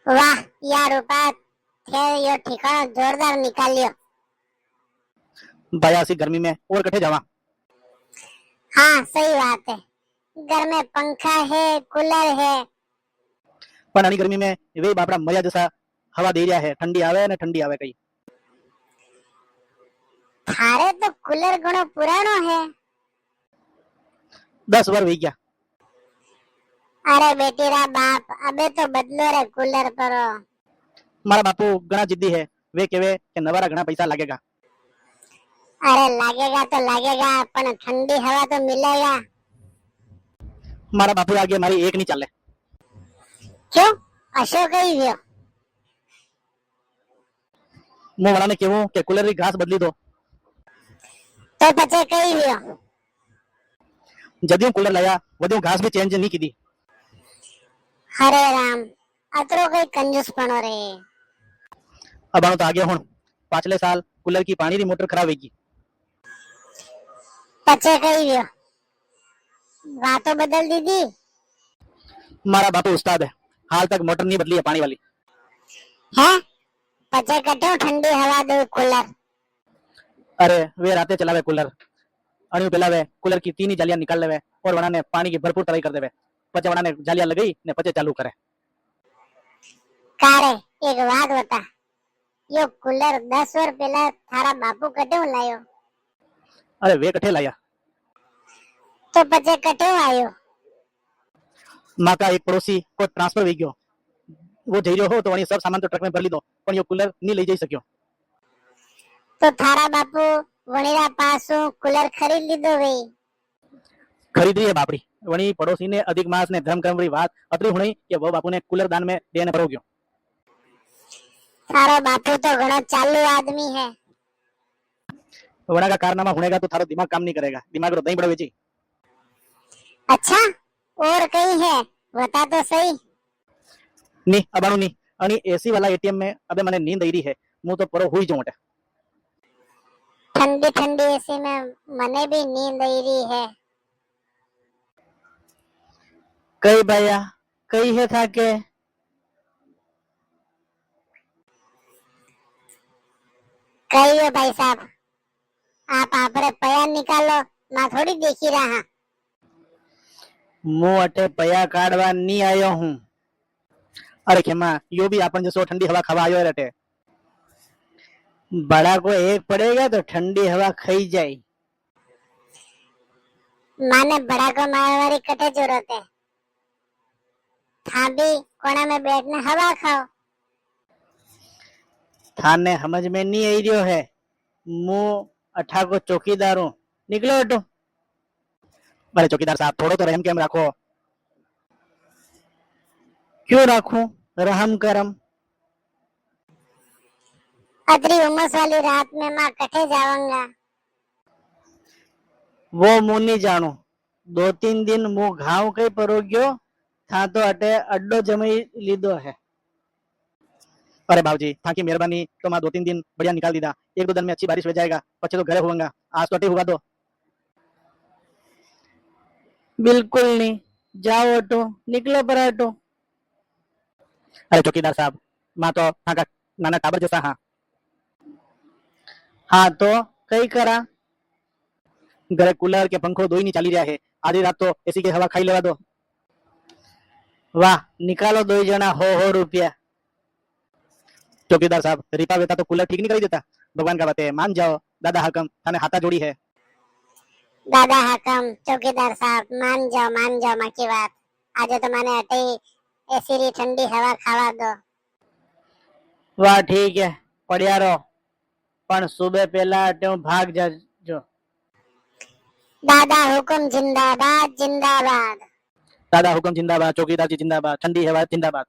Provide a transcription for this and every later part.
वाह यार रूपा थे यो ठिकाना जोरदार निकालियो। भाई ऐसी गर्मी में और कठे जावा। हाँ सही बात है, घर में पंखा है कूलर है। पण आनी गर्मी में वे बापड़ा मजा जैसा हवा दे रहा है, ठंडी आवे ने ठंडी आवे कई। थारे तो कूलर घणो पुरानो है। 10 वर वही गया। अरे बेटी रा बाप अबे तो बदलो रे कूलर करो। मारा बापू घना जिद्दी है, वे कहे कि नवारा घना पैसा लगेगा। अरे लगेगा तो लगेगा पण ठंडी हवा तो मिलेगा। मारा बापू आगे मारी एक नहीं चले। क्यों अशोक ही गयो। मु वाला ने कहूं कि कूलर की घास बदली दो। तो पचे कही गयो। जदियों कूलर लाया वदियों घास भी चेंज नहीं की दी। हरे राम अतरो कोई कंजूस पनो रे। अब तो आगे हुन पाछले साल कूलर की पानी री मोटर खराब होगी। पचे कही गयो बातो बदल दी दी। मारा बापू उस्ताद है, हाल तक मोटर नहीं बदली है पानी वाली। है पचे कटो ठंडी हवा दो कूलर। अरे वे राते चलावे कूलर, अणियो पेला वे कूलर की 3 ही जालियां निकाल लेवे और वना ने पानी की भरपूर तराई कर देवे। पचे वना ने जालियां लगाई ने पचे चालू करे। कारे एक बात बता, यो कूलर 10 वर्ष पहला थारा बापू कटे लायो। अरे वे कठे लाया। तो पचे कटे आयो। माँ का एक पड़ोसी को ट्रांसफर हो गयो, वो जई रहो हो तो वनी सब सामान तो ट्रक में भर लीधो पण यो कूलर नहीं ले जाई सक्यो। तो थारा बापू वणीरा पासो कूलर खरीद लीधो वे। खरीद रही है बापड़ी। वनी पड़ोसी ने अधिक मास ने धर्म कर्म री बात अतरी हुई कि वो बापू ने कूलर दान में देने भरो गयो। थारो बापू तो घणो चालू आदमी है। वना का कारनामा होनेगा तो थारो दिमाग काम नहीं करेगा, दिमाग रो दही बड़ो वेची। अच्छा और कहीं है बता तो सही। नी अबाणु नी अनी एसी वाला एटीएम में अबे मने नींद आई रही है, मु तो परो हुई जाऊं। ठंडी ठंडी एसी में मने भी नींद आई रही है। कई भैया कई है था के कही हो भाई साहब, आप आपरे पया निकालो, मैं थोड़ी देखी रहा। मु अटे पया काढ़वा नहीं आयो हूँ। अरे खेमा यो भी आपन जैसो ठंडी हवा खावा आयो रटे। बड़ा को एक पड़ेगा तो ठंडी हवा खाई जाए। माने बड़ा को मारवारी कटे जरूरत है। था भी कोना में बैठने हवा खाओ। थाने समझ में नहीं आई रहो है, मु अठा को चौकीदार हूँ, निकलो हटो। अरे चौकीदार साहब थोड़ो तो रहम केम राखो। क्यों राखूं रहम करम। अतरी उमस वाली रात में माँ कटे जाऊंगा। वो मु नहीं जानू, 2-3 दिन मु घाव कई परो गयो था तो अटे अड्डो जमाई लीधो है। अरे बाबूजी थाकी मेहरबानी तो मैं 2-3 दिन बढ़िया निकाल दीदा, 1-2 दिन में अच्छी बारिश हो जाएगा, पचे तो घरे होऊंगा, आज तो अटे हुआ दो। बिल्कुल नहीं, जाओ हटो, निकलो पर हटो। अरे चौकीदार साहब मैं तो थाका नाना टाबर जैसा हाँ। हाँ तो कई करा, घरे कूलर के पंखो दो ही नहीं चाली रहा है, आधी रात तो एसी की हवा खाई लेवा दो। वाह निकालो 2 जना हो रुपया। चौकीदार साहब रिपा वेता तो कूलर ठीक नहीं कर देता, भगवान का बात है, मान जाओ। दादा हकम थाने हाथा जोड़ी है। दादा हकम चौकीदार साहब मान जाओ माँ की बात। आज तो मैंने अटे ऐसी री ठंडी हवा खावा दो। वाह ठीक है पड़िया रहो, पण सुबह पहला अटे भाग जाजो। दादा हुकुम जिंदाबाद जिंदाबाद। दादा हुकुम जिंदाबाद, चौकीदार जी जिंदाबाद, ठंडी हवा जिंदाबाद।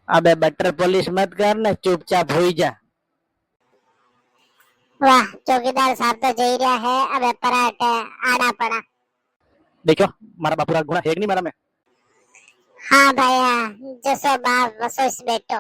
अबे बटर पॉलिश मत कर ना, चुपचाप हो जा। वाह चौकीदार साहब तो जई रहा है, अबे पराठे आड़ा पड़ा। देखो मारा बापूरा गुणा है नहीं मारा में। हाँ भैया जसो बाप वसो बेटो।